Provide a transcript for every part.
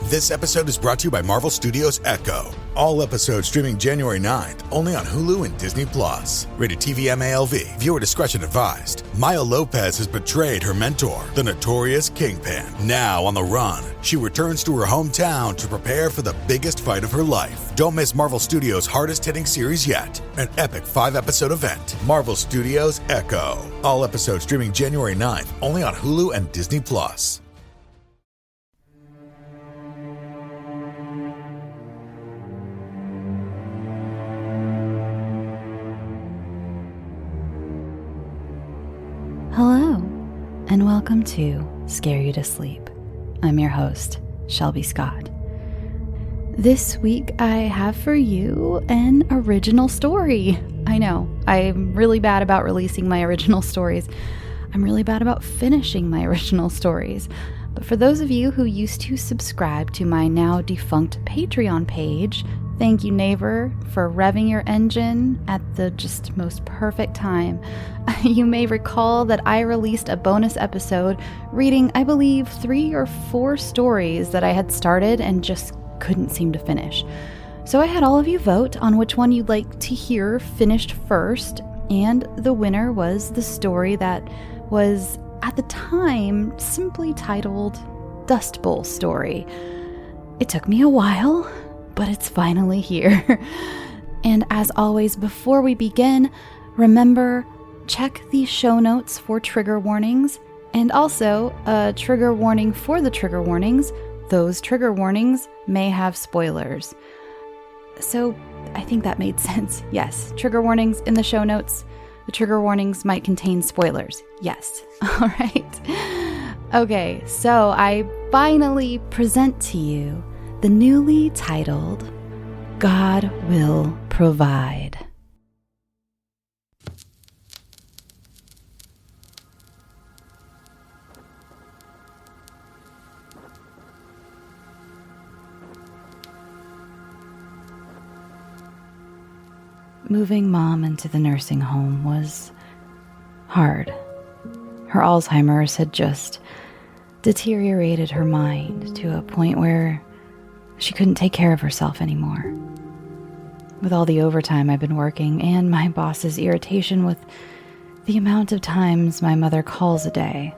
This episode is brought to you by Marvel Studios Echo. All episodes streaming January 9th, only on Hulu and Disney+. Rated TV MALV. Viewer discretion advised. Maya Lopez has betrayed her mentor, the notorious Kingpin. Now on the run, she returns to her hometown to prepare for the biggest fight of her life. Don't miss Marvel Studios' hardest-hitting series yet. An epic 5-episode event. Marvel Studios Echo. All episodes streaming January 9th, only on Hulu and Disney+. Hello, and welcome to Scare You to Sleep. I'm your host, Shelby Scott. This week I have for you an original story. I know, I'm really bad about releasing my original stories. I'm really bad about finishing my original stories. But for those of you who used to subscribe to my now defunct Patreon page, thank you, neighbor, for revving your engine at the just most perfect time. You may recall that I released a bonus episode reading, I believe, 3 or 4 stories that I had started and just couldn't seem to finish. So I had all of you vote on which one you'd like to hear finished first, and the winner was the story that was, at the time, simply titled Dust Bowl Story. It took me a while, but it's finally here. And as always, before we begin, remember, check the show notes for trigger warnings, and also a trigger warning for the trigger warnings. Those trigger warnings may have spoilers. So I think that made sense. Yes, trigger warnings in the show notes. The trigger warnings might contain spoilers. Yes. All right. Okay, so I finally present to you the newly titled God Will Provide. Moving Mom into the nursing home was hard. Her Alzheimer's had just deteriorated her mind to a point where she couldn't take care of herself anymore. With all the overtime I've been working and my boss's irritation with the amount of times my mother calls a day,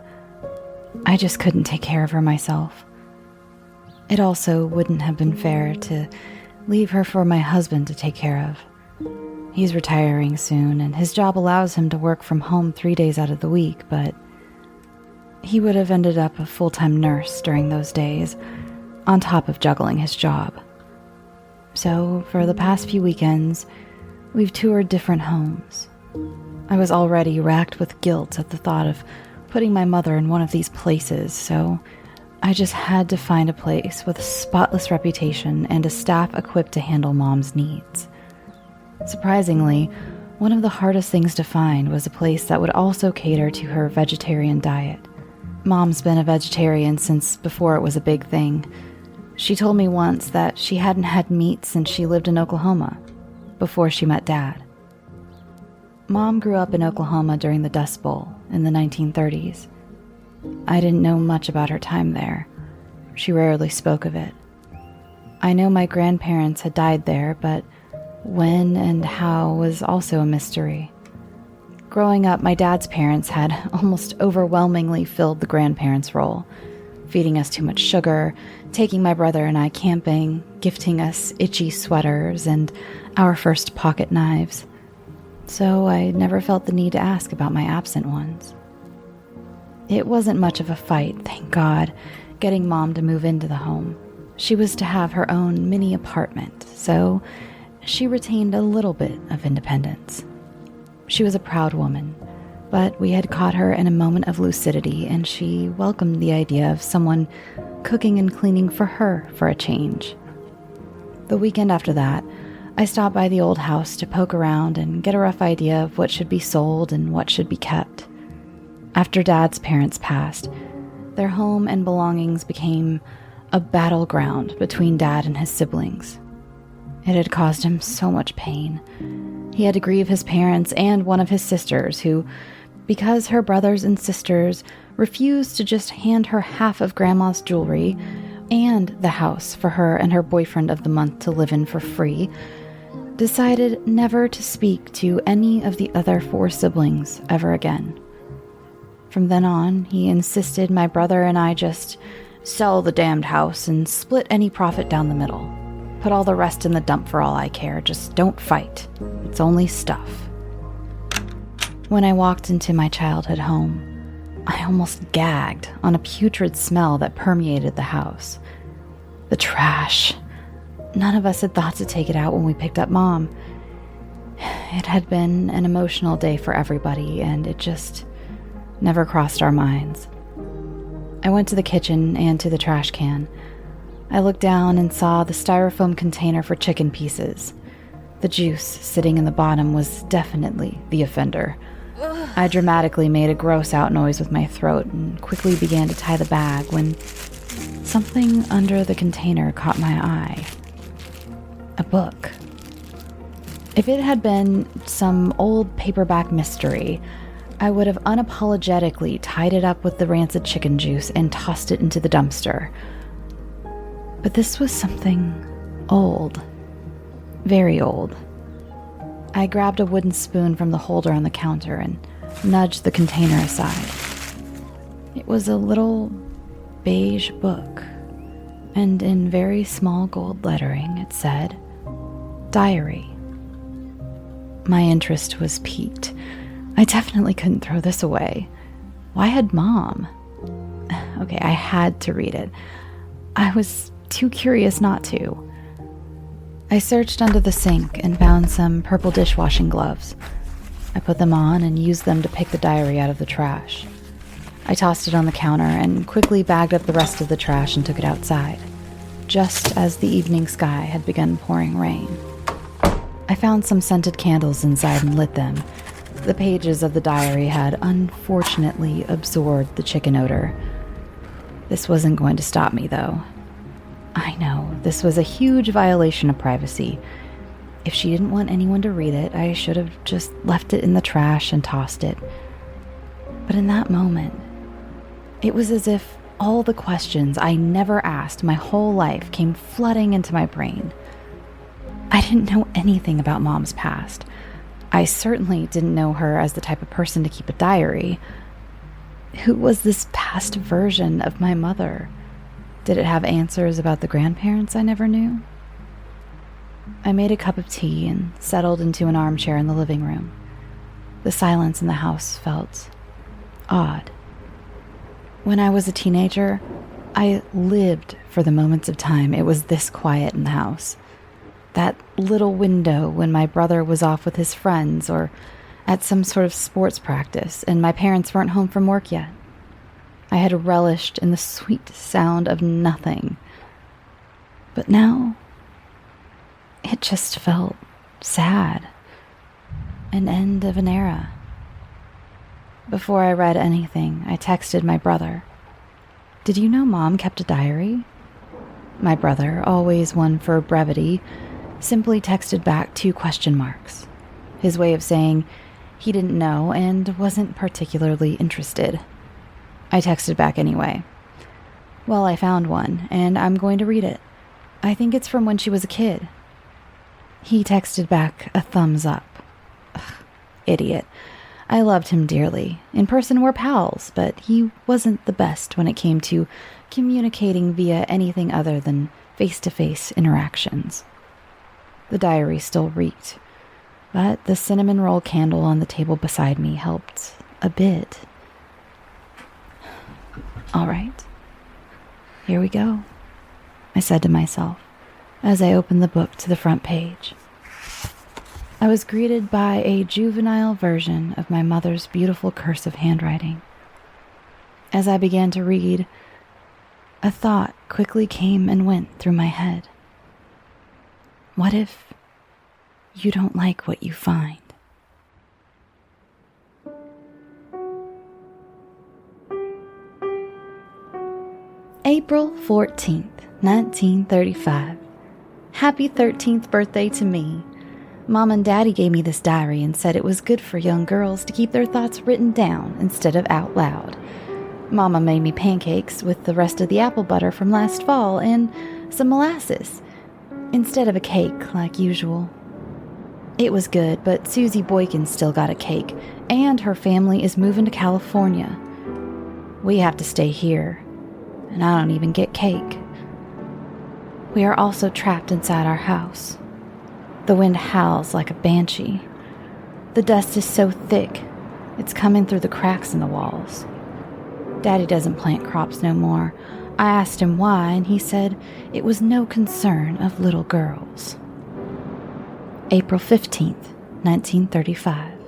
I just couldn't take care of her myself. It also wouldn't have been fair to leave her for my husband to take care of. He's retiring soon, and his job allows him to work from home 3 days out of the week, but he would have ended up a full-time nurse during those days, on top of juggling his job. So, for the past few weekends, we've toured different homes. I was already racked with guilt at the thought of putting my mother in one of these places, so I just had to find a place with a spotless reputation and a staff equipped to handle Mom's needs. Surprisingly, one of the hardest things to find was a place that would also cater to her vegetarian diet. Mom's been a vegetarian since before it was a big thing. She told me once that she hadn't had meat since she lived in Oklahoma, before she met Dad. Mom grew up in Oklahoma during the Dust Bowl in the 1930s. I didn't know much about her time there. She rarely spoke of it. I know my grandparents had died there, but when and how was also a mystery. Growing up, my dad's parents had almost overwhelmingly filled the grandparents' role, feeding us too much sugar, taking my brother and I camping, gifting us itchy sweaters and our first pocket knives. So I never felt the need to ask about my absent ones. It wasn't much of a fight, thank God, getting Mom to move into the home. She was to have her own mini apartment, so she retained a little bit of independence. She was a proud woman, but we had caught her in a moment of lucidity, and she welcomed the idea of someone cooking and cleaning for her for a change. The weekend after that, I stopped by the old house to poke around and get a rough idea of what should be sold and what should be kept. After Dad's parents passed, their home and belongings became a battleground between Dad and his siblings. It had caused him so much pain. He had to grieve his parents and one of his sisters who, because her brothers and sisters refused to just hand her half of Grandma's jewelry, and the house for her and her boyfriend of the month to live in for free, decided never to speak to any of the other 4 siblings ever again. From then on, he insisted my brother and I just sell the damned house and split any profit down the middle. Put all the rest in the dump for all I care. Just don't fight. It's only stuff. When I walked into my childhood home, I almost gagged on a putrid smell that permeated the house. The trash. None of us had thought to take it out when we picked up Mom. It had been an emotional day for everybody, and it just never crossed our minds. I went to the kitchen and to the trash can. I looked down and saw the styrofoam container for chicken pieces. The juice sitting in the bottom was definitely the offender. I dramatically made a gross-out noise with my throat and quickly began to tie the bag when something under the container caught my eye. A book. If it had been some old paperback mystery, I would have unapologetically tied it up with the rancid chicken juice and tossed it into the dumpster. But this was something old. Very old. I grabbed a wooden spoon from the holder on the counter and nudged the container aside. It was a little beige book, and in very small gold lettering it said, "Diary." My interest was piqued. I definitely couldn't throw this away. Why had Mom? Okay, I had to read it. I was too curious not to. I searched under the sink and found some purple dishwashing gloves. I put them on and used them to pick the diary out of the trash. I tossed it on the counter and quickly bagged up the rest of the trash and took it outside, just as the evening sky had begun pouring rain. I found some scented candles inside and lit them. The pages of the diary had unfortunately absorbed the chicken odor. This wasn't going to stop me, though. I know, this was a huge violation of privacy. If she didn't want anyone to read it, I should have just left it in the trash and tossed it. But in that moment, it was as if all the questions I never asked my whole life came flooding into my brain. I didn't know anything about Mom's past. I certainly didn't know her as the type of person to keep a diary. Who was this past version of my mother? Did it have answers about the grandparents I never knew? I made a cup of tea and settled into an armchair in the living room. The silence in the house felt odd. When I was a teenager, I lived for the moments of time it was this quiet in the house. That little window when my brother was off with his friends or at some sort of sports practice and my parents weren't home from work yet. I had relished in the sweet sound of nothing. But now, it just felt sad. An end of an era. Before I read anything, I texted my brother. "Did you know Mom kept a diary?" My brother, always one for brevity, simply texted back 2 question marks. His way of saying he didn't know and wasn't particularly interested. I texted back anyway. "Well, I found one, and I'm going to read it. I think it's from when she was a kid." He texted back a thumbs up. Ugh, idiot. I loved him dearly. In person, we're pals, but he wasn't the best when it came to communicating via anything other than face-to-face interactions. The diary still reeked, but the cinnamon roll candle on the table beside me helped a bit. "All right, here we go," I said to myself as I opened the book to the front page. I was greeted by a juvenile version of my mother's beautiful cursive handwriting. As I began to read, a thought quickly came and went through my head. What if you don't like what you find? April 14th, 1935. Happy 13th birthday to me. Mom and Daddy gave me this diary and said it was good for young girls to keep their thoughts written down instead of out loud. Mama made me pancakes with the rest of the apple butter from last fall and some molasses, instead of a cake like usual. It was good, but Susie Boykin still got a cake, and her family is moving to California. We have to stay here, and I don't even get cake. We are also trapped inside our house. The wind howls like a banshee. The dust is so thick, it's coming through the cracks in the walls. Daddy doesn't plant crops no more. I asked him why, and he said it was no concern of little girls. April 15th, 1935.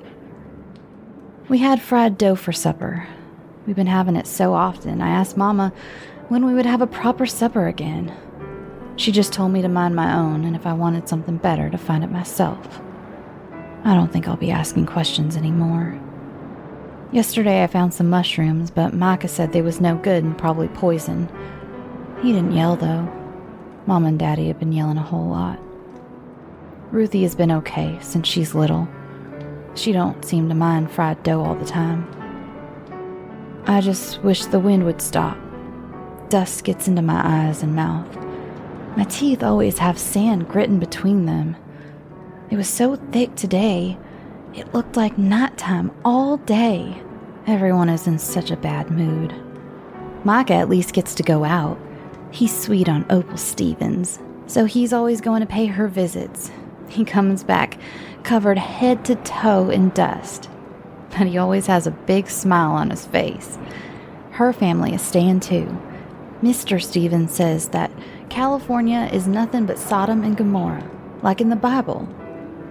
We had fried dough for supper. We've been having it so often, I asked Mama when we would have a proper supper again. She just told me to mind my own, and if I wanted something better, to find it myself. I don't think I'll be asking questions anymore. Yesterday I found some mushrooms, but Micah said they was no good and probably poison. He didn't yell, though. Mom and Daddy have been yelling a whole lot. Ruthie has been okay since she's little. She don't seem to mind fried dough all the time. I just wish the wind would stop. Dust gets into my eyes and mouth. My teeth always have sand gritting between them. It was so thick today, it looked like nighttime all day. Everyone is in such a bad mood. Micah at least gets to go out. He's sweet on Opal Stevens, so he's always going to pay her visits. He comes back covered head to toe in dust, but he always has a big smile on his face. Her family is staying too. Mr. Stevens says that California is nothing but Sodom and Gomorrah, like in the Bible.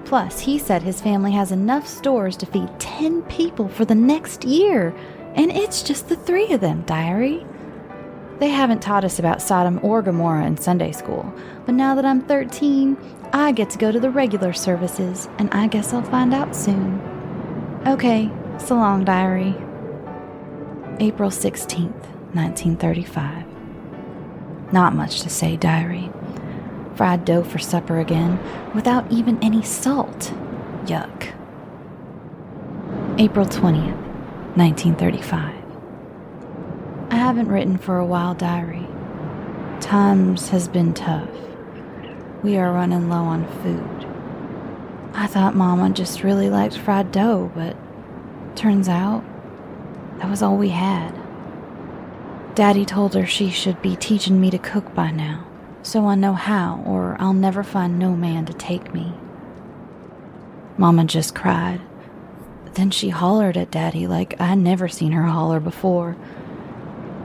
Plus, he said his family has enough stores to feed 10 people for the next year, and it's just the 3 of them, Diary. They haven't taught us about Sodom or Gomorrah in Sunday school, but now that I'm 13, I get to go to the regular services, and I guess I'll find out soon. Okay, so long, Diary. April 16th, 1935. Not much to say, Diary. Fried dough for supper again, without even any salt. Yuck. April 20th, 1935. I haven't written for a while, Diary. Times has been tough. We are running low on food. I thought Mama just really liked fried dough, but turns out that was all we had. Daddy told her she should be teaching me to cook by now, so I know how, or I'll never find no man to take me. Mama just cried. Then she hollered at Daddy like I'd never seen her holler before.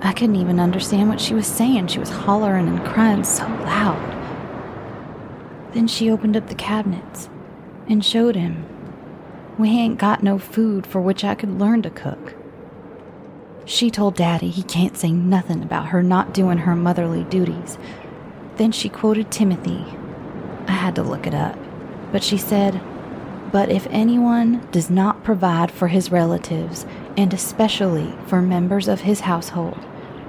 I couldn't even understand what she was saying. She was hollering and crying so loud. Then she opened up the cabinets and showed him. We ain't got no food for which I could learn to cook. She told Daddy he can't say nothing about her not doing her motherly duties. Then she quoted Timothy. I had to look it up, but she said, "But if anyone does not provide for his relatives, and especially for members of his household,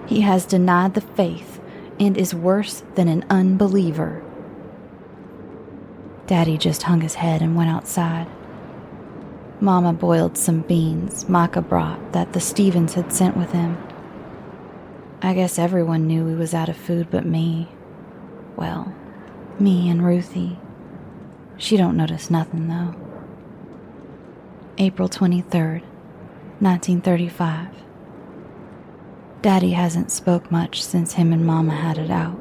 he has denied the faith and is worse than an unbeliever." Daddy just hung his head and went outside. Mama boiled some beans Micah brought that the Stevens had sent with him. I guess everyone knew we was out of food but me. Well, me and Ruthie. She don't notice nothing, though. April 23rd, 1935. Daddy hasn't spoke much since him and Mama had it out.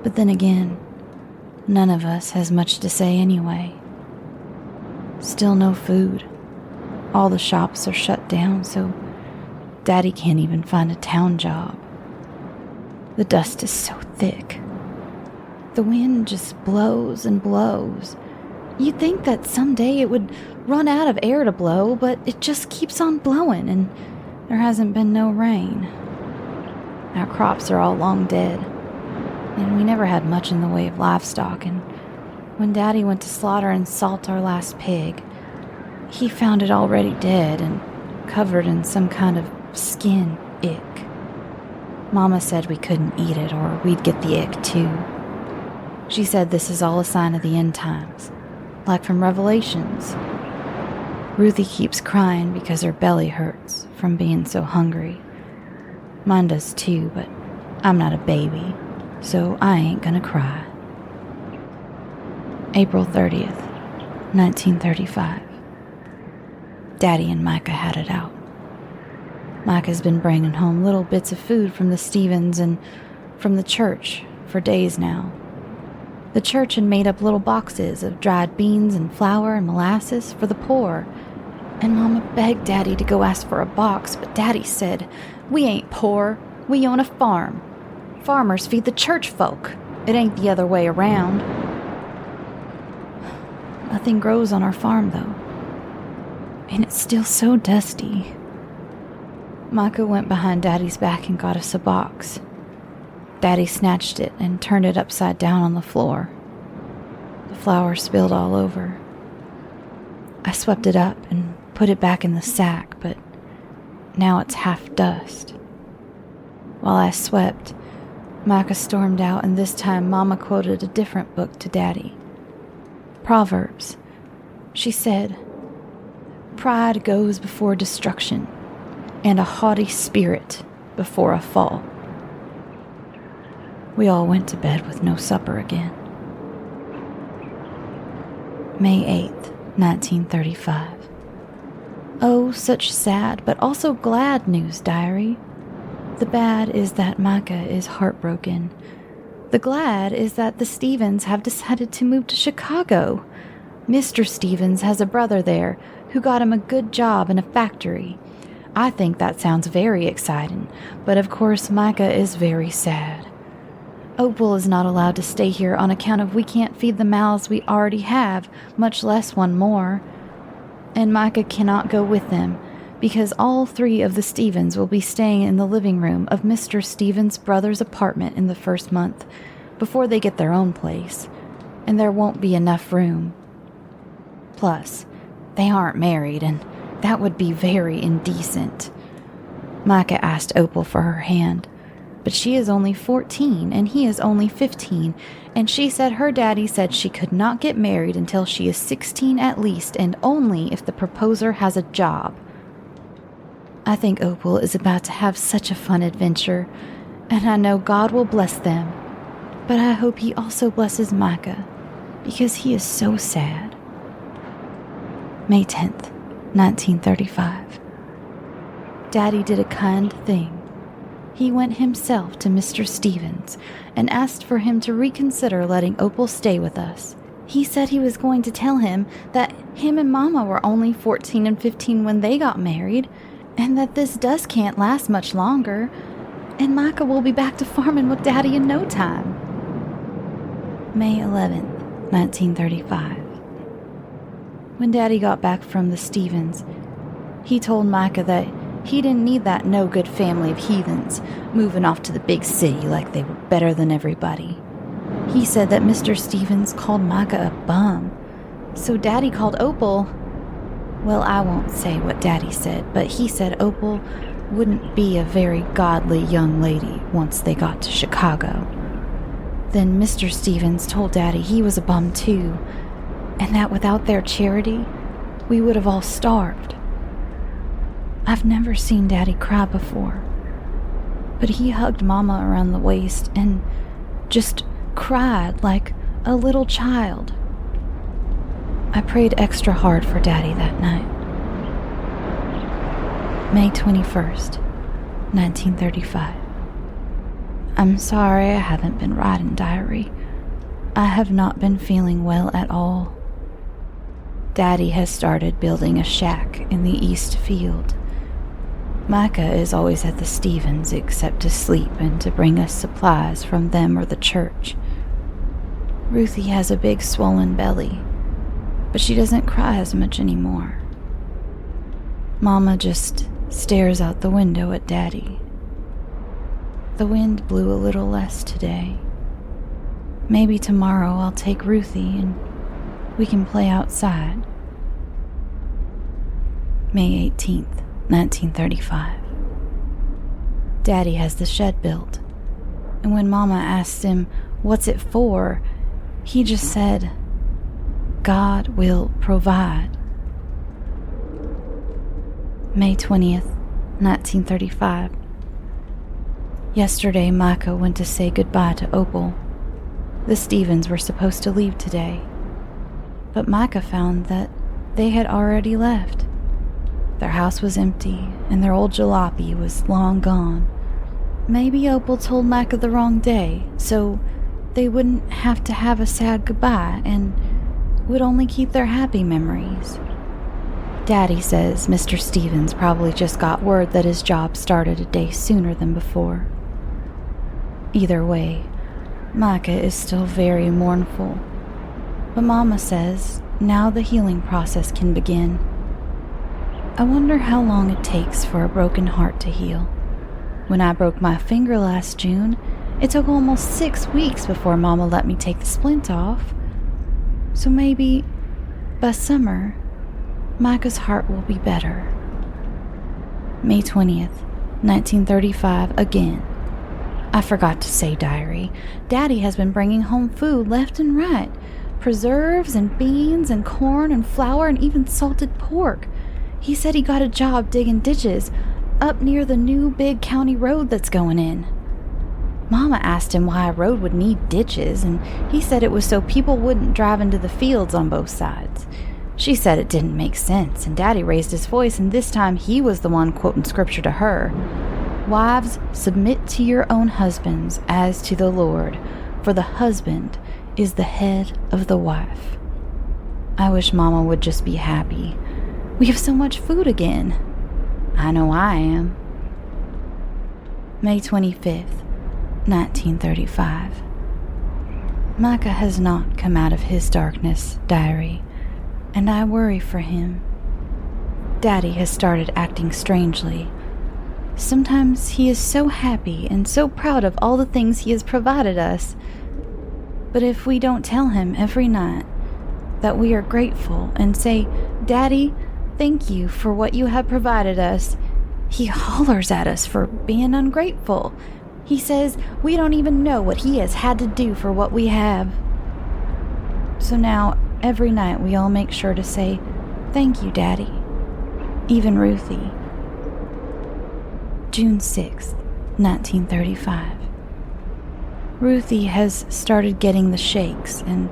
But then again, none of us has much to say anyway. Still no food. All the shops are shut down, so Daddy can't even find a town job. The dust is so thick. The wind just blows and blows. You'd think that someday it would run out of air to blow, but it just keeps on blowing, and there hasn't been no rain. Our crops are all long dead, and we never had much in the way of livestock, and when Daddy went to slaughter and salt our last pig, he found it already dead and covered in some kind of skin ick. Mama said we couldn't eat it or we'd get the ick too. She said this is all a sign of the end times, like from Revelations. Ruthie keeps crying because her belly hurts from being so hungry. Mine does too, but I'm not a baby, so I ain't gonna cry. April 30th, 1935. Daddy and Micah had it out. Micah's been bringing home little bits of food from the Stevens and from the church for days now. The church had made up little boxes of dried beans and flour and molasses for the poor, and Mama begged Daddy to go ask for a box, but Daddy said, "We ain't poor, we own a farm. Farmers feed the church folk. It ain't the other way around." Nothing grows on our farm, though, and it's still so dusty. Micah went behind Daddy's back and got us a box. Daddy snatched it and turned it upside down on the floor. The flour spilled all over. I swept it up and put it back in the sack, but now it's half dust. While I swept, Micah stormed out, and this time Mama quoted a different book to Daddy. Proverbs. She said, "Pride goes before destruction, and a haughty spirit before a fall." We all went to bed with no supper again. May 8th, 1935. Oh, such sad but also glad news, diary. The bad is that Micah is heartbroken. The glad is that the Stevens have decided to move to Chicago. Mr. Stevens has a brother there who got him a good job in a factory. I think that sounds very exciting, but of course Micah is very sad. Opal is not allowed to stay here on account of we can't feed the mouths we already have, much less one more. And Micah cannot go with them, because all three of the Stevens will be staying in the living room of Mr. Stevens' brother's apartment in the first month, before they get their own place, and there won't be enough room. Plus, they aren't married, and that would be very indecent. Micah asked Opal for her hand, but she is only 14 and he is only 15, and she said her daddy said she could not get married until she is 16 at least, and only if the proposer has a job. I think Opal is about to have such a fun adventure, and I know God will bless them, but I hope he also blesses Micah, because he is so sad. May 10th, 1935. Daddy did a kind thing. He went himself to Mr. Stevens and asked for him to reconsider letting Opal stay with us. He said he was going to tell him that him and Mama were only 14 and 15 when they got married, and that this dust can't last much longer, and Micah will be back to farming with Daddy in no time. May 11th, 1935. When Daddy got back from the Stevens, he told Micah that he didn't need that no-good family of heathens moving off to the big city like they were better than everybody. He said that Mr. Stevens called Micah a bum, so Daddy called Opal. Well, I won't say what Daddy said, but he said Opal wouldn't be a very godly young lady once they got to Chicago. Then Mr. Stevens told Daddy he was a bum too, and that without their charity, we would have all starved. I've never seen Daddy cry before, but he hugged Mama around the waist and just cried like a little child. I prayed extra hard for Daddy that night. May 21st, 1935. I'm sorry I haven't been writing diary. I have not been feeling well at all. Daddy has started building a shack in the east field. Micah is always at the Stevens except to sleep and to bring us supplies from them or the church. Ruthie has a big swollen belly, but she doesn't cry as much anymore. Mama just stares out the window at Daddy. The wind blew a little less today. Maybe tomorrow I'll take Ruthie and we can play outside. May 18th, 1935. Daddy has the shed built, and when Mama asked him, "What's it for?" he just said, "God will provide." May 20th, 1935. Yesterday, Micah went to say goodbye to Opal. The Stevens were supposed to leave today, but Micah found that they had already left. Their house was empty, and their old jalopy was long gone. Maybe Opal told Micah the wrong day, so they wouldn't have to have a sad goodbye and would only keep their happy memories. Daddy says Mr. Stevens probably just got word that his job started a day sooner than before. Either way, Micah is still very mournful, but Mama says now the healing process can begin. I wonder how long it takes for a broken heart to heal. When I broke my finger last June, it took almost 6 weeks before Mama let me take the splint off. So maybe by summer, Micah's heart will be better. May 20th, 1935 again. I forgot to say, diary. Daddy has been bringing home food left and right. Preserves and beans and corn and flour and even salted pork. He said he got a job digging ditches up near the new big county road that's going in. Mama asked him why a road would need ditches, and he said it was so people wouldn't drive into the fields on both sides. She said it didn't make sense, and Daddy raised his voice, and this time he was the one quoting scripture to her. Wives, submit to your own husbands as to the Lord, for the husband is the head of the wife. I wish Mama would just be happy. We have so much food again. I know I am. May 25th, 1935. Micah has not come out of his darkness, diary, and I worry for him. Daddy has started acting strangely. Sometimes he is so happy and so proud of all the things he has provided us. But if we don't tell him every night that we are grateful and say, Daddy, thank you for what you have provided us, he hollers at us for being ungrateful. He says we don't even know what he has had to do for what we have. So now, every night we all make sure to say, thank you, Daddy. Even Ruthie. June 6th, 1935. Ruthie has started getting the shakes, and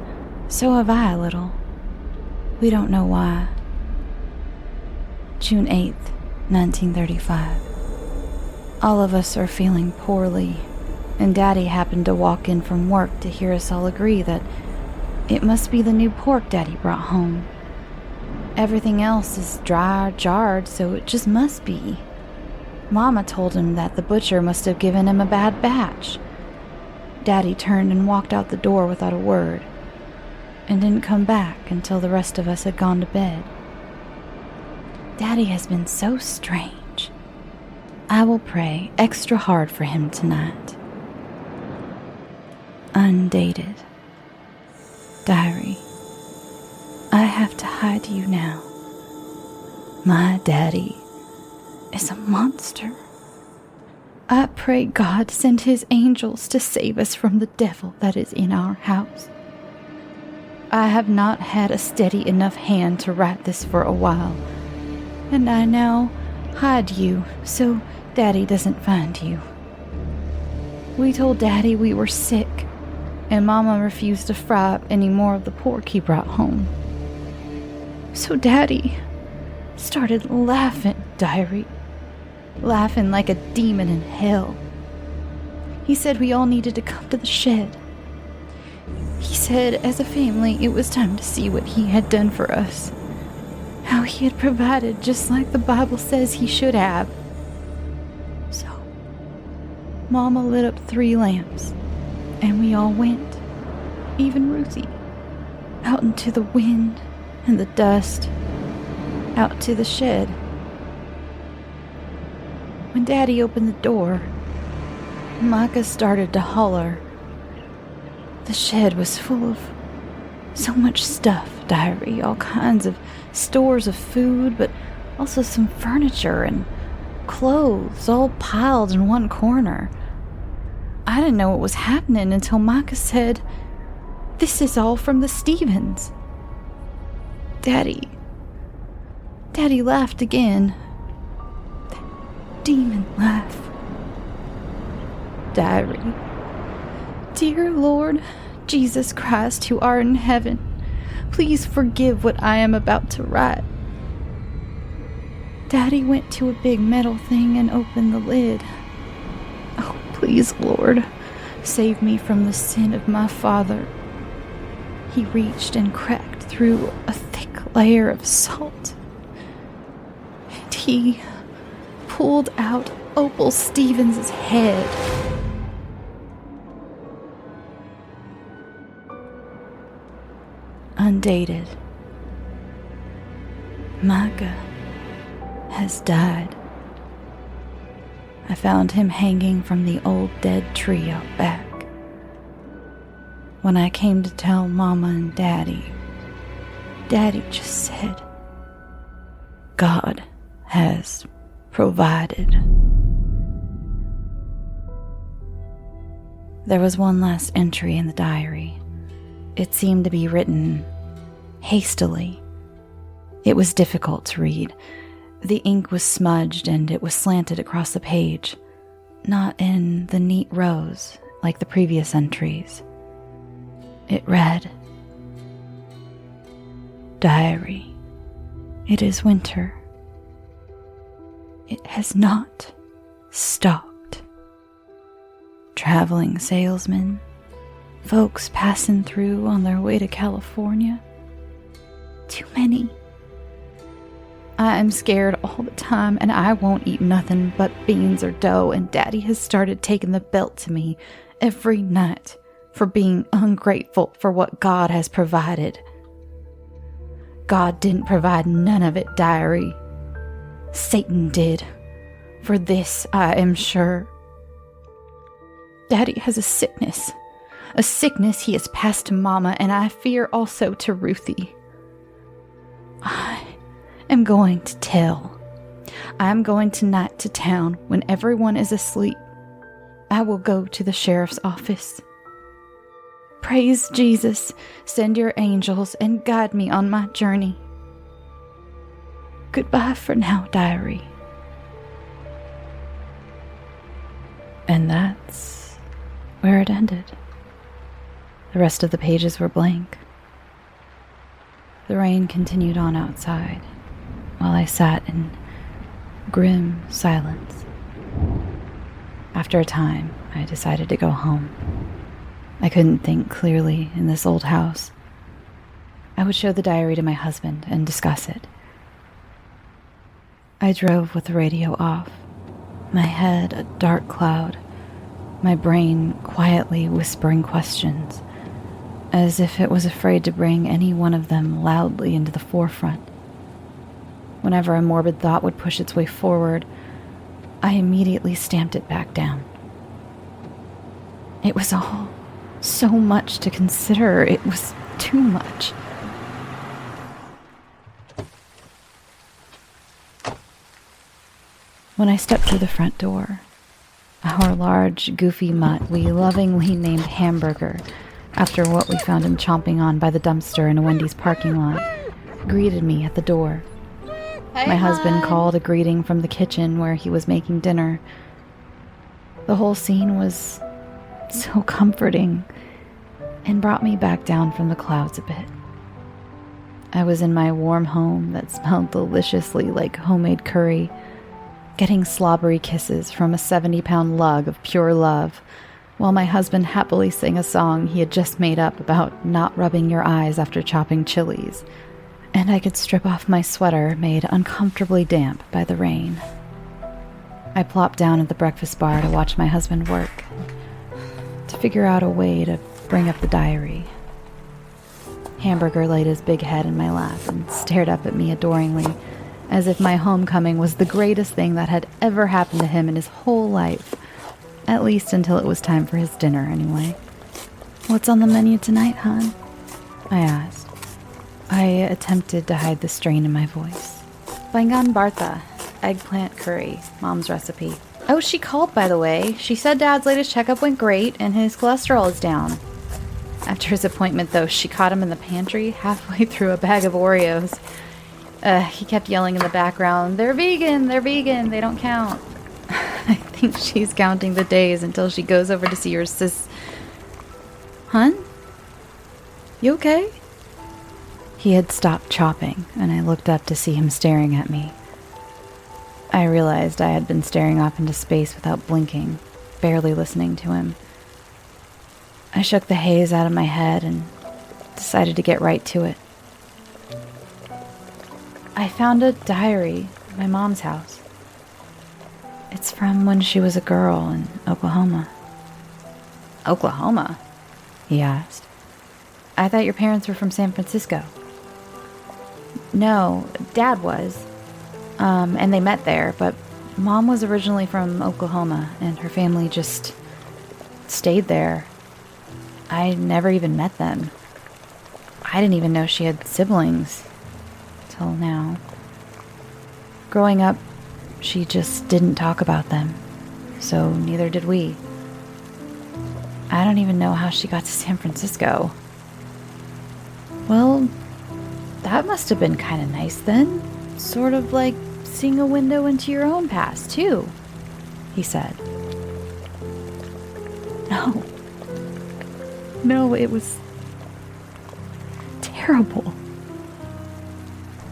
so have I a little. We don't know why. June 8th, 1935. All of us are feeling poorly, and Daddy happened to walk in from work to hear us all agree that it must be the new pork Daddy brought home. Everything else is dry or jarred, so it just must be. Mama told him that the butcher must have given him a bad batch. Daddy turned and walked out the door without a word, and didn't come back until the rest of us had gone to bed. Daddy has been so strange. I will pray extra hard for him tonight. Undated. Diary. I have to hide you now. My daddy is a monster. I pray God send his angels to save us from the devil that is in our house. I have not had a steady enough hand to write this for a while, and I now hide you so Daddy doesn't find you. We told Daddy we were sick, and Mama refused to fry up any more of the pork he brought home. So Daddy started laughing, diary. Laughing like a demon in hell. He said we all needed to come to the shed. He said as a family it was time to see what he had done for us. How he had provided just like the Bible says he should have. So, Mama lit up 3 lamps, and we all went, even Ruthie, out into the wind and the dust, out to the shed. When Daddy opened the door, Micah started to holler. The shed was full of so much stuff, diary, all kinds of stores of food, but also some furniture and clothes all piled in one corner. I didn't know what was happening until Micah said, "This is all from the Stevens." Daddy laughed again. That demon laugh. Diary. Dear Lord Jesus Christ, who art in heaven, please forgive what I am about to write. Daddy went to a big metal thing and opened the lid. Oh, please, Lord, save me from the sin of my father. He reached and cracked through a thick layer of salt, and he pulled out Opal Stevens' head. Undated. Micah has died. I found him hanging from the old dead tree out back. When I came to tell Mama and Daddy just said, God has provided. There was one last entry in the diary. It seemed to be written hastily. It was difficult to read. The ink was smudged and it was slanted across the page, not in the neat rows like the previous entries. It read, Diary, it is winter. It has not stopped. Traveling salesmen, folks passing through on their way to California. Too many. I am scared all the time, and I won't eat nothing but beans or dough, and Daddy has started taking the belt to me every night for being ungrateful for what God has provided. God didn't provide none of it, Diary. Satan did. For this I am sure. Daddy has a sickness he has passed to Mama, and I fear also to Ruthie. I am going to tell. I am going tonight to town when everyone is asleep. I will go to the sheriff's office. Praise Jesus, send your angels and guide me on my journey. Goodbye for now, Diary. And that's where it ended. The rest of the pages were blank. The rain continued on outside, while I sat in grim silence. After a time, I decided to go home. I couldn't think clearly in this old house. I would show the diary to my husband and discuss it. I drove with the radio off, my head a dark cloud, my brain quietly whispering questions, as if it was afraid to bring any one of them loudly into the forefront. Whenever a morbid thought would push its way forward, I immediately stamped it back down. It was all so much to consider. It was too much. When I stepped through the front door, our large, goofy mutt we lovingly named Hamburger, after what we found him chomping on by the dumpster in a Wendy's parking lot, greeted me at the door. Hey, My husband hon. called a greeting from the kitchen where he was making dinner. The whole scene was so comforting and brought me back down from the clouds a bit. I was in my warm home that smelled deliciously like homemade curry, getting slobbery kisses from a 70-pound lug of pure love, while my husband happily sang a song he had just made up about not rubbing your eyes after chopping chilies, and I could strip off my sweater made uncomfortably damp by the rain. I plopped down at the breakfast bar to watch my husband work, to figure out a way to bring up the diary. Hamburger laid his big head in my lap and stared up at me adoringly, as if my homecoming was the greatest thing that had ever happened to him in his whole life, at least until it was time for his dinner anyway. "What's on the menu tonight, hon?" I asked. I attempted to hide the strain in my voice. "Bangan Bartha, eggplant curry, Mom's recipe." "Oh, she called, by the way. She said Dad's latest checkup went great and his cholesterol is down." After his appointment, though, she caught him in the pantry halfway through a bag of Oreos. He kept yelling in the background, they're vegan, they don't count." I think she's counting the days until she goes over to see her sis. Hun? You okay? He had stopped chopping, and I looked up to see him staring at me. I realized I had been staring off into space without blinking, barely listening to him. I shook the haze out of my head and decided to get right to it. I found a diary at my mom's house. It's from when she was a girl in Oklahoma. Oklahoma? He asked. I thought your parents were from San Francisco. No, Dad was. And they met there, but Mom was originally from Oklahoma, and her family just stayed there. I never even met them. I didn't even know she had siblings till now. Growing up, she just didn't talk about them, so neither did we. I don't even know how she got to San Francisco. Well, that must have been kind of nice then. Sort of like seeing a window into your own past, too, he said. No, it was terrible.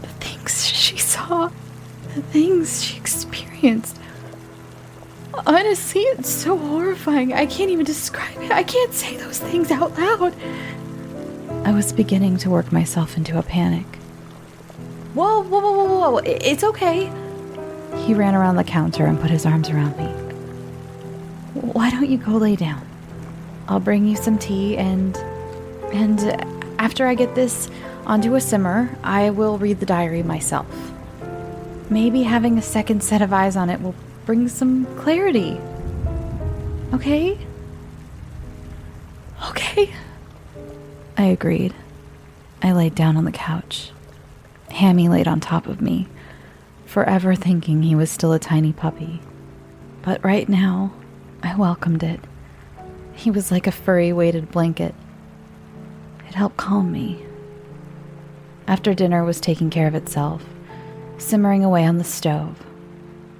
The things she saw, the things she experienced. Honestly, it's so horrifying. I can't even describe it. I can't say those things out loud. I was beginning to work myself into a panic. Whoa. It's okay. He ran around the counter and put his arms around me. Why don't you go lay down? I'll bring you some tea and after I get this onto a simmer, I will read the diary myself. Maybe having a second set of eyes on it will bring some clarity. Okay? Okay. I agreed. I laid down on the couch. Hammy laid on top of me, forever thinking he was still a tiny puppy. But right now, I welcomed it. He was like a furry weighted blanket. It helped calm me. After dinner was taking care of itself, simmering away on the stove,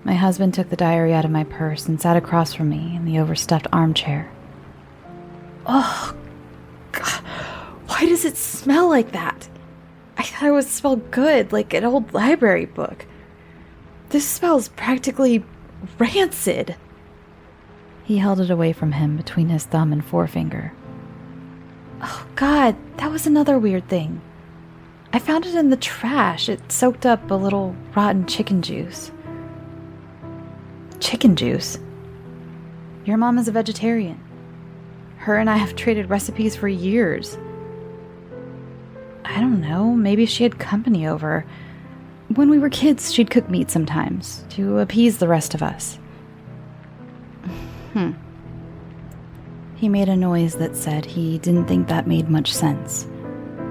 my husband took the diary out of my purse and sat across from me in the overstuffed armchair. Oh, God. Why does it smell like that? I thought it would smell good, like an old library book. This smells practically rancid. He held it away from him between his thumb and forefinger. Oh, God, that was another weird thing. I found it in the trash. It soaked up a little rotten chicken juice. Chicken juice? Your mom is a vegetarian. Her and I have traded recipes for years. I don't know, maybe she had company over. When we were kids, she'd cook meat sometimes to appease the rest of us. He made a noise that said he didn't think that made much sense.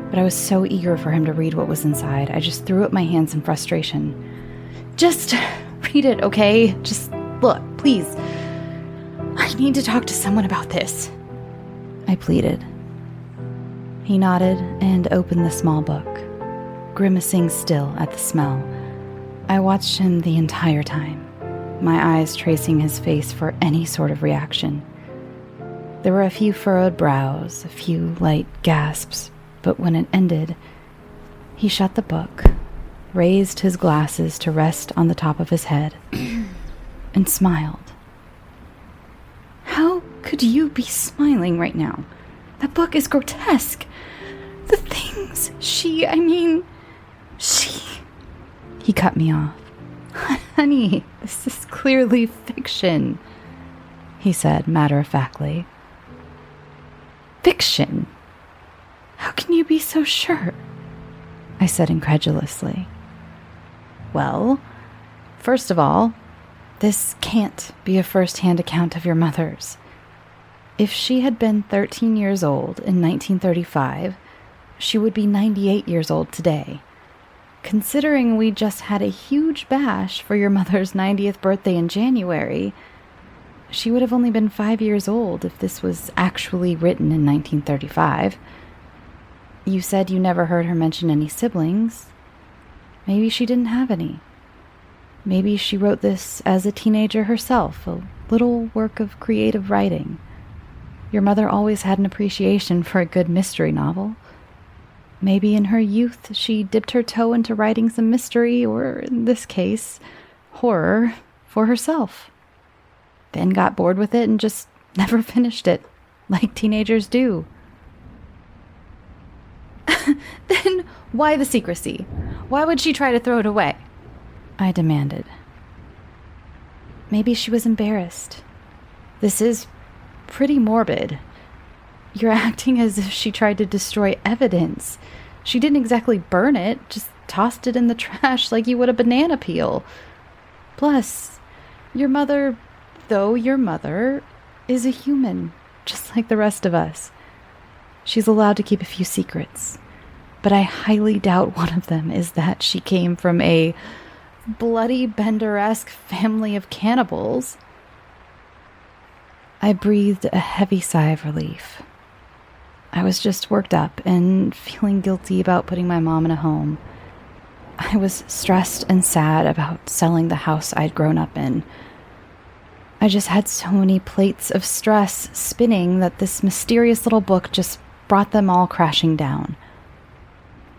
But I was so eager for him to read what was inside, I just threw up my hands in frustration. Just read it, okay? Just look, please. I need to talk to someone about this, I pleaded. He nodded and opened the small book, grimacing still at the smell. I watched him the entire time, my eyes tracing his face for any sort of reaction. There were a few furrowed brows, a few light gasps, but when it ended, he shut the book, raised his glasses to rest on the top of his head, and smiled. How could you be smiling right now? That book is grotesque. The things she... He cut me off. Honey, this is clearly fiction, he said matter-of-factly. Fiction? How can you be so sure? I said incredulously. Well, first of all, this can't be a first-hand account of your mother's. If she had been 13 years old in 1935, she would be 98 years old today. Considering we just had a huge bash for your mother's 90th birthday in January, she would have only been 5 years old if this was actually written in 1935. You said you never heard her mention any siblings. Maybe she didn't have any. Maybe she wrote this as a teenager herself, a little work of creative writing. Your mother always had an appreciation for a good mystery novel. Maybe in her youth she dipped her toe into writing some mystery, or in this case, horror, for herself. Then got bored with it and just never finished it, like teenagers do. Then why the secrecy? Why would she try to throw it away? I demanded. Maybe she was embarrassed. This is pretty morbid. You're acting as if she tried to destroy evidence. She didn't exactly burn it, just tossed it in the trash like you would a banana peel. Plus, your mother, though your mother, is a human, just like the rest of us. She's allowed to keep a few secrets, but I highly doubt one of them is that she came from a bloody Bender-esque family of cannibals. I breathed a heavy sigh of relief. I was just worked up and feeling guilty about putting my mom in a home. I was stressed and sad about selling the house I'd grown up in. I just had so many plates of stress spinning that this mysterious little book just brought them all crashing down.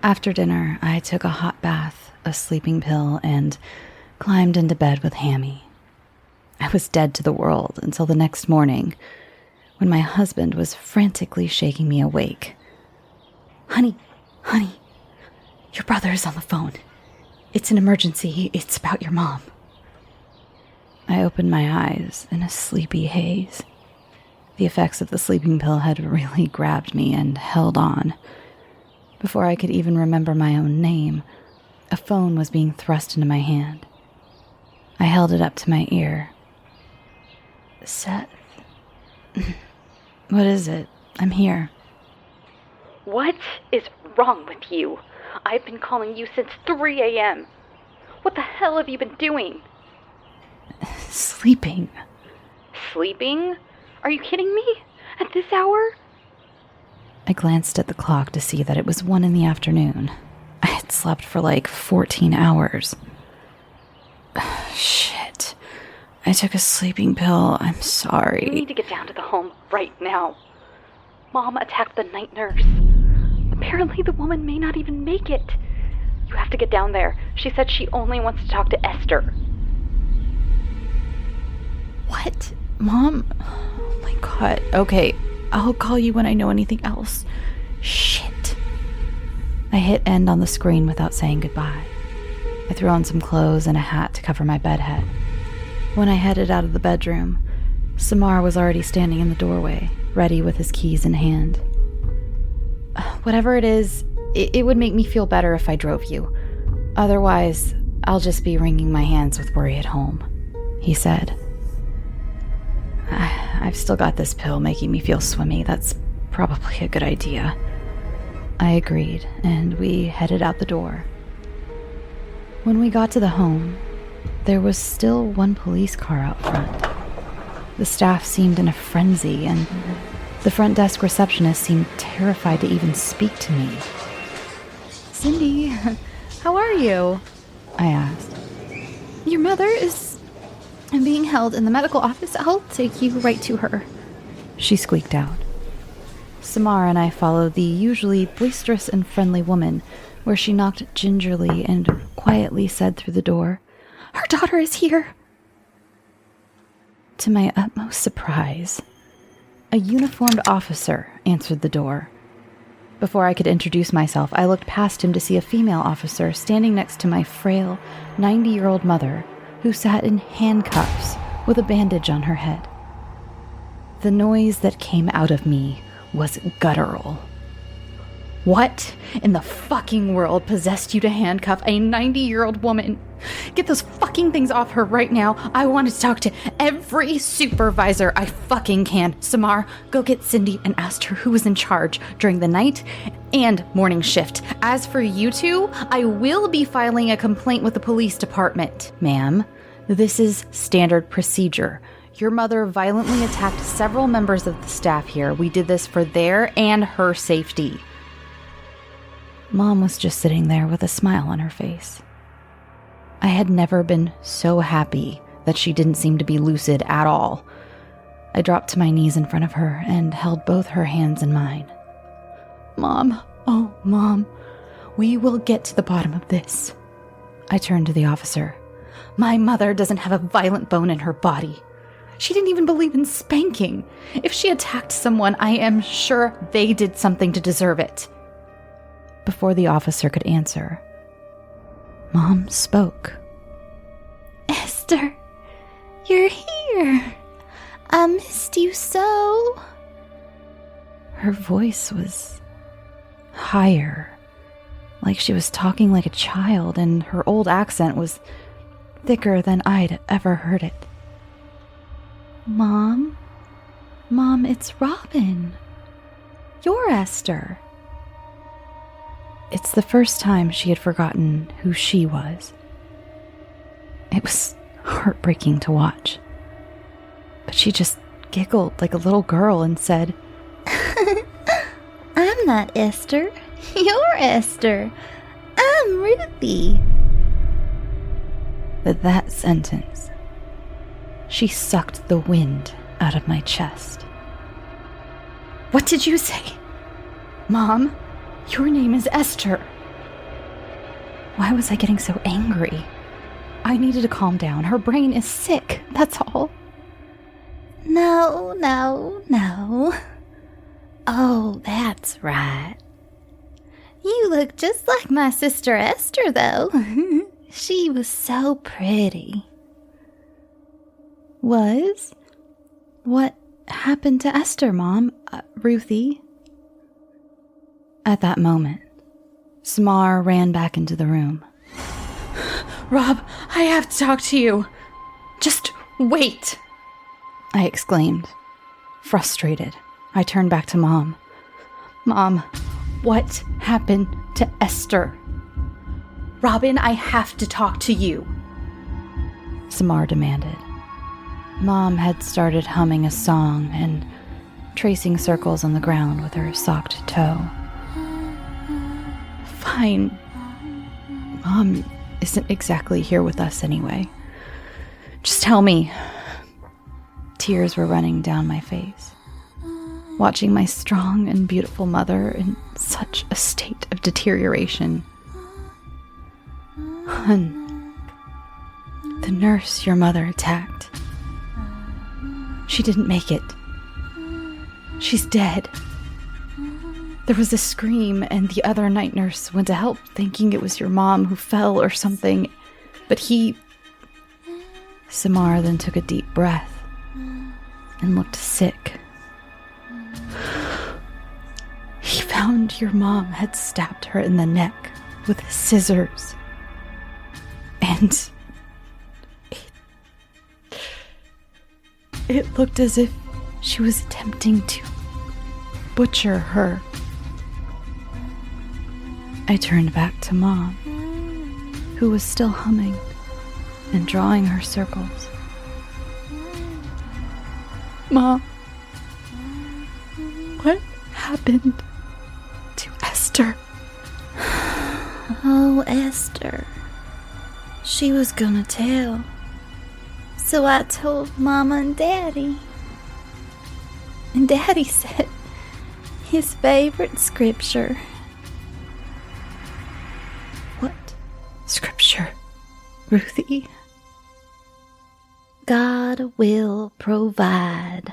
After dinner, I took a hot bath, a sleeping pill, and climbed into bed with Hammy. I was dead to the world until the next morning, when my husband was frantically shaking me awake. Honey, your brother is on the phone. It's an emergency. It's about your mom. I opened my eyes in a sleepy haze. The effects of the sleeping pill had really grabbed me and held on. Before I could even remember my own name, a phone was being thrust into my hand. I held it up to my ear. Seth. What is it? I'm here. What is wrong with you? I've been calling you since 3 a.m. What the hell have you been doing? Sleeping. Sleeping? Are you kidding me? At this hour? I glanced at the clock to see that it was 1 p.m. I had slept for like 14 hours. Shit. I took a sleeping pill. I'm sorry. You need to get down to the home right now. Mom attacked the night nurse. Apparently the woman may not even make it. You have to get down there. She said she only wants to talk to Esther. What? Mom? Oh my God. Okay, I'll call you when I know anything else. Shit. I hit end on the screen without saying goodbye. I threw on some clothes and a hat to cover my bedhead. When I headed out of the bedroom, Samar was already standing in the doorway, ready with his keys in hand. Whatever it is, it would make me feel better if I drove you. Otherwise, I'll just be wringing my hands with worry at home, he said. I've still got this pill making me feel swimmy. That's probably a good idea. I agreed, and we headed out the door. When we got to the home, there was still one police car out front. The staff seemed in a frenzy, and the front desk receptionist seemed terrified to even speak to me. Cindy, how are you? I asked. Your mother is being held in the medical office. I'll take you right to her, she squeaked out. Samar and I followed the usually boisterous and friendly woman, where she knocked gingerly and quietly said through the door, "Her daughter is here." To my utmost surprise, a uniformed officer answered the door. Before I could introduce myself, I looked past him to see a female officer standing next to my frail 90-year-old mother, who sat in handcuffs with a bandage on her head. The noise that came out of me was guttural. What in the fucking world possessed you to handcuff a 90-year-old woman? Get those fucking things off her right now. I want to talk to every supervisor I fucking can. Samar, go get Cindy and ask her who was in charge during the night and morning shift. As for you two, I will be filing a complaint with the police department. Ma'am, this is standard procedure. Your mother violently attacked several members of the staff here. We did this for their and her safety. Mom was just sitting there with a smile on her face. I had never been so happy that she didn't seem to be lucid at all. I dropped to my knees in front of her and held both her hands in mine. Mom, oh, Mom, we will get to the bottom of this. I turned to the officer. My mother doesn't have a violent bone in her body. She didn't even believe in spanking. If she attacked someone, I am sure they did something to deserve it. Before the officer could answer, Mom spoke. Esther, you're here. I missed you so. Her voice was higher, like she was talking like a child, and her old accent was thicker than I'd ever heard it. Mom, it's Robin. You're Esther. It's the first time she had forgotten who she was. It was heartbreaking to watch. But she just giggled like a little girl and said, I'm not Esther. You're Esther. I'm Ruthie. With that sentence, she sucked the wind out of my chest. What did you say? Mom, your name is Esther. Why was I getting so angry? I needed to calm down. Her brain is sick, that's all. No. Oh, that's right. You look just like my sister Esther, though. She was so pretty. Was? What happened to Esther, Mom? Ruthie? At that moment, Samar ran back into the room. Rob, I have to talk to you. Just wait, I exclaimed. Frustrated, I turned back to Mom. Mom, what happened to Esther? Robin, I have to talk to you, Samar demanded. Mom had started humming a song and tracing circles on the ground with her socked toe. Fine. Mom isn't exactly here with us anyway. Just tell me. Tears were running down my face, watching my strong and beautiful mother in such a state of deterioration. Hun, the nurse your mother attacked. She didn't make it. She's dead. There was a scream, and the other night nurse went to help, thinking it was your mom who fell or something. But Samar then took a deep breath and looked sick. He found your mom had stabbed her in the neck with scissors. And it looked as if she was attempting to butcher her. I turned back to Mom, who was still humming and drawing her circles. Mom, what happened to Esther? Oh, Esther. She was gonna tell. So I told Mama and Daddy. And Daddy said his favorite scripture. What scripture, Ruthie? God will provide.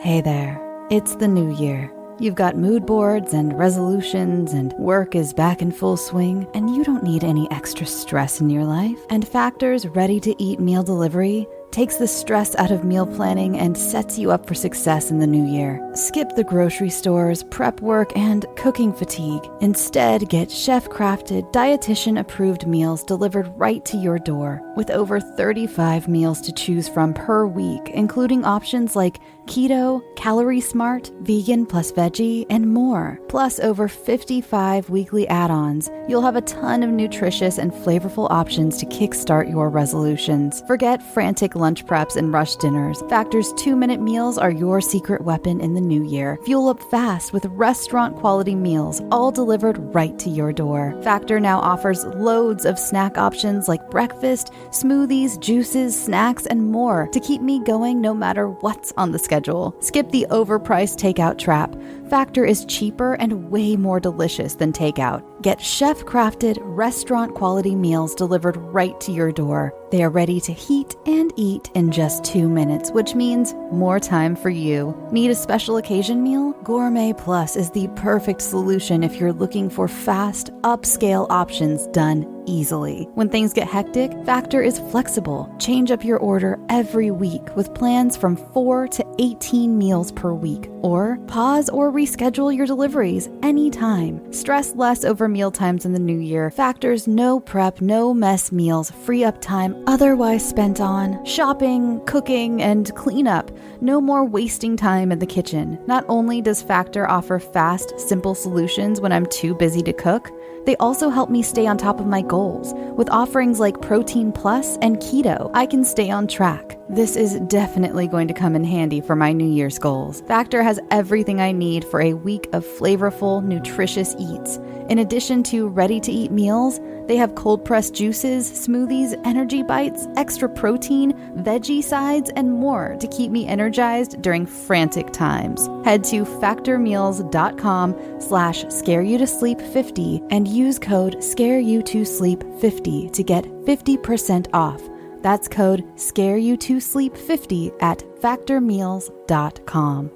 Hey there, it's the new year. You've got mood boards and resolutions, and work is back in full swing, and you don't need any extra stress in your life. And Factor's ready-to-eat meal delivery takes the stress out of meal planning and sets you up for success in the new year. Skip the grocery stores, prep work, and cooking fatigue. Instead, get chef-crafted, dietitian-approved meals delivered right to your door, with over 35 meals to choose from per week, including options like keto, calorie smart, vegan plus veggie, and more. Plus over 55 weekly add-ons. You'll have a ton of nutritious and flavorful options to kickstart your resolutions. Forget frantic lunch preps and rush dinners, Factor's 2-minute meals are your secret weapon in the new year. Fuel up fast with restaurant-quality meals, all delivered right to your door. Factor now offers loads of snack options like breakfast, smoothies, juices, snacks, and more to keep me going no matter what's on the schedule. Skip the overpriced takeout trap. Factor is cheaper and way more delicious than takeout. Get chef-crafted, restaurant-quality meals delivered right to your door. They are ready to heat and eat in just 2 minutes, which means more time for you. Need a special occasion meal? Gourmet Plus is the perfect solution if you're looking for fast, upscale options done easily. When things get hectic, Factor is flexible. Change up your order every week with plans from 4 to 18 meals per week. Or pause or reschedule your deliveries anytime. Stress less over meal times in the new year. Factor's no prep, no mess meals free up time otherwise spent on shopping, cooking, and cleanup. No more wasting time in the kitchen. Not only does Factor offer fast, simple solutions when I'm too busy to cook, they also help me stay on top of my goals. With offerings like Protein Plus and Keto, I can stay on track. This is definitely going to come in handy for my New Year's goals. Factor has everything I need for a week of flavorful, nutritious eats. In addition to ready-to-eat meals, they have cold-pressed juices, smoothies, energy bites, extra protein, veggie sides, and more to keep me energized during frantic times. Head to factormeals.com/scareyoutosleep50 and use code scareyoutosleep50 to get 50% off. That's code scareyoutosleep50 at factormeals.com.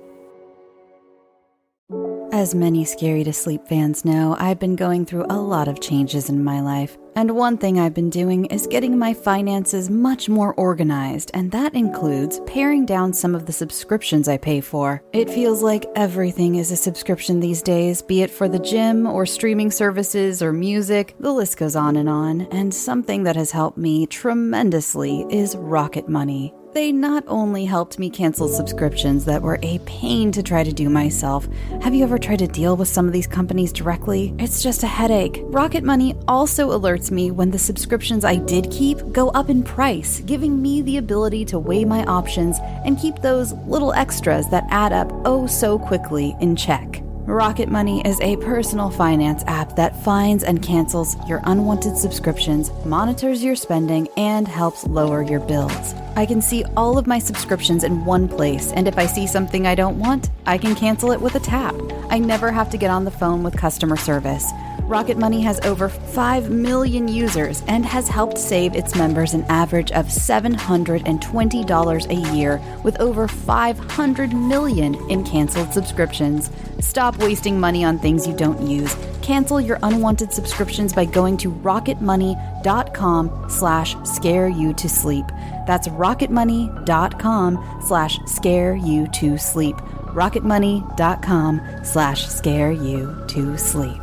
As many Scary to Sleep fans know, I've been going through a lot of changes in my life. And one thing I've been doing is getting my finances much more organized, and that includes paring down some of the subscriptions I pay for. It feels like everything is a subscription these days, be it for the gym or streaming services or music, the list goes on, and something that has helped me tremendously is Rocket Money. They not only helped me cancel subscriptions that were a pain to try to do myself. Have you ever tried to deal with some of these companies directly? It's just a headache. Rocket Money also alerts me when the subscriptions I did keep go up in price, giving me the ability to weigh my options and keep those little extras that add up oh so quickly in check. Rocket Money is a personal finance app that finds and cancels your unwanted subscriptions, monitors your spending, and helps lower your bills. I can see all of my subscriptions in one place, and if I see something I don't want, I can cancel it with a tap. I never have to get on the phone with customer service. Rocket Money has over 5 million users and has helped save its members an average of $720 a year with over 500 million in canceled subscriptions. Stop wasting money on things you don't use. Cancel your unwanted subscriptions by going to rocketmoney.com/scareyoutosleep. That's rocketmoney.com/scareyoutosleep. rocketmoney.com/scareyoutosleep.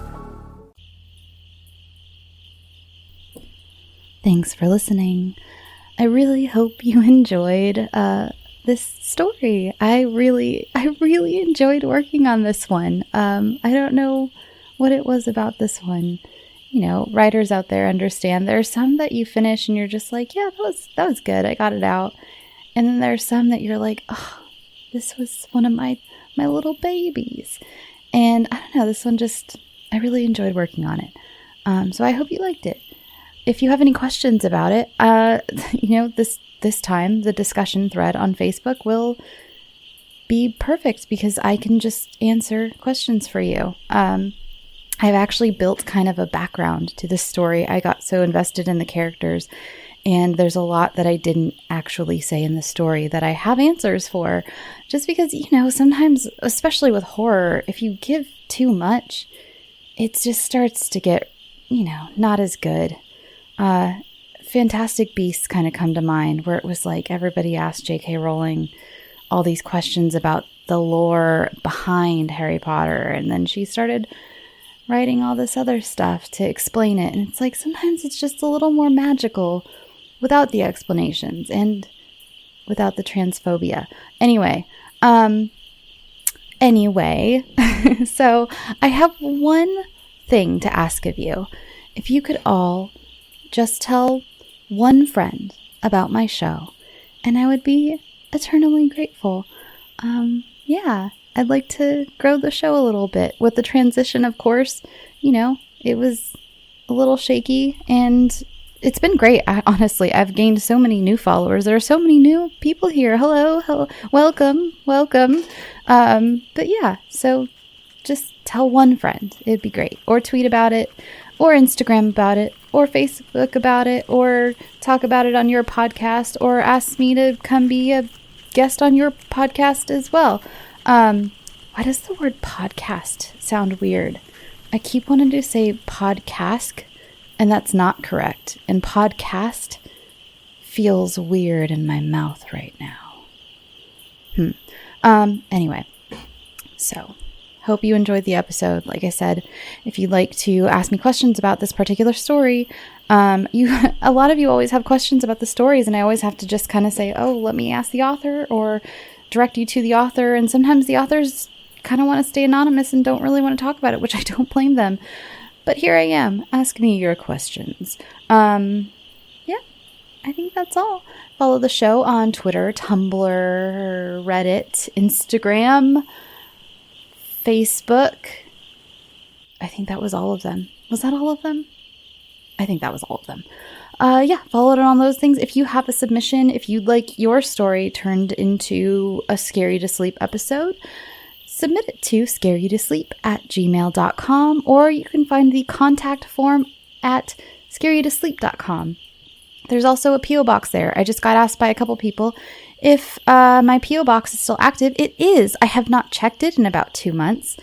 Thanks for listening. I really hope you enjoyed this story. I really enjoyed working on this one. I don't know what it was about this one. You know, writers out there understand. There are some that you finish and you're just like, yeah, that was good. I got it out. And then there's some that you're like, oh, this was one of my little babies. And I don't know, this one I really enjoyed working on it. So I hope you liked it. If you have any questions about it, this time the discussion thread on Facebook will be perfect because I can just answer questions for you. I've actually built kind of a background to this story. I got so invested in the characters, and there's a lot that I didn't actually say in the story that I have answers for, just because, sometimes, especially with horror, if you give too much, it just starts to get, not as good. Fantastic Beasts kind of come to mind, where it was like everybody asked J.K. Rowling all these questions about the lore behind Harry Potter, and then she started writing all this other stuff to explain it, and it's like sometimes it's just a little more magical without the explanations and without the transphobia. Anyway, so I have one thing to ask of you. If you could all just tell one friend about my show, and I would be eternally grateful. Yeah, I'd like to grow the show a little bit. With the transition, of course, it was a little shaky, and it's been great. Honestly, I've gained so many new followers. There are so many new people here. Hello, welcome. But yeah, so just tell one friend. It'd be great. Or tweet about it, or Instagram about it, or Facebook about it, or talk about it on your podcast, or ask me to come be a guest on your podcast as well. Why does the word podcast sound weird? I keep wanting to say podcast, and that's not correct. And podcast feels weird in my mouth right now. Anyway, so hope you enjoyed the episode. Like I said, if you'd like to ask me questions about this particular story, a lot of you always have questions about the stories, and I always have to just kind of say, oh, let me ask the author, or direct you to the author. And sometimes the authors kind of want to stay anonymous and don't really want to talk about it, which I don't blame them. But here I am. Ask me your questions. Yeah, I think that's all. Follow the show on Twitter, Tumblr, Reddit, Instagram, Facebook. I think that was all of them. Was that all of them? I think that was all of them. Yeah, follow it on those things. If you have a submission, if you'd like your story turned into a Scare You to Sleep episode, submit it to scareyoutosleep@gmail.com, or you can find the contact form at scareyoutosleep.com. There's also a P.O. box there. I just got asked by a couple people if my P.O. box is still active. It is. I have not checked it in about 2 months.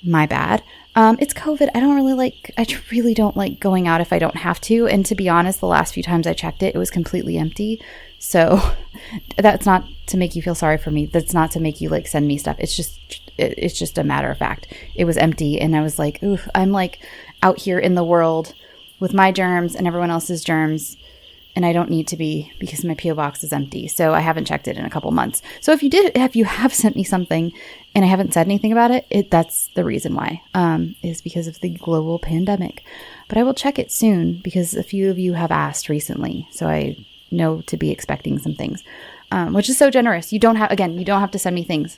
My bad. It's COVID. I really don't like going out if I don't have to. And to be honest, the last few times I checked it, it was completely empty. So that's not to make you feel sorry for me. That's not to make you send me stuff. It's just a matter of fact. It was empty. And I was like, ooh, I'm out here in the world with my germs and everyone else's germs. And I don't need to be, because my P.O. box is empty. So I haven't checked it in a couple months. So if you have sent me something and I haven't said anything about it, that's the reason why, is because of the global pandemic. But I will check it soon, because a few of you have asked recently. So I know to be expecting some things, which is so generous. You don't have to send me things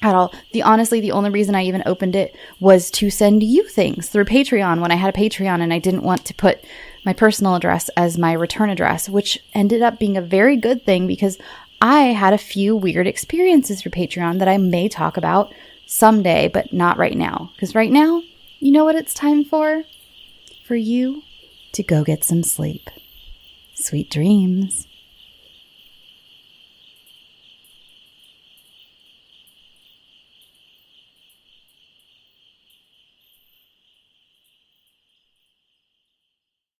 at all. Honestly, the only reason I even opened it was to send you things through Patreon when I had a Patreon, and I didn't want to put my personal address as my return address, which ended up being a very good thing, because I had a few weird experiences through Patreon that I may talk about someday, but not right now. Because right now, you know what it's time for? For you to go get some sleep. Sweet dreams.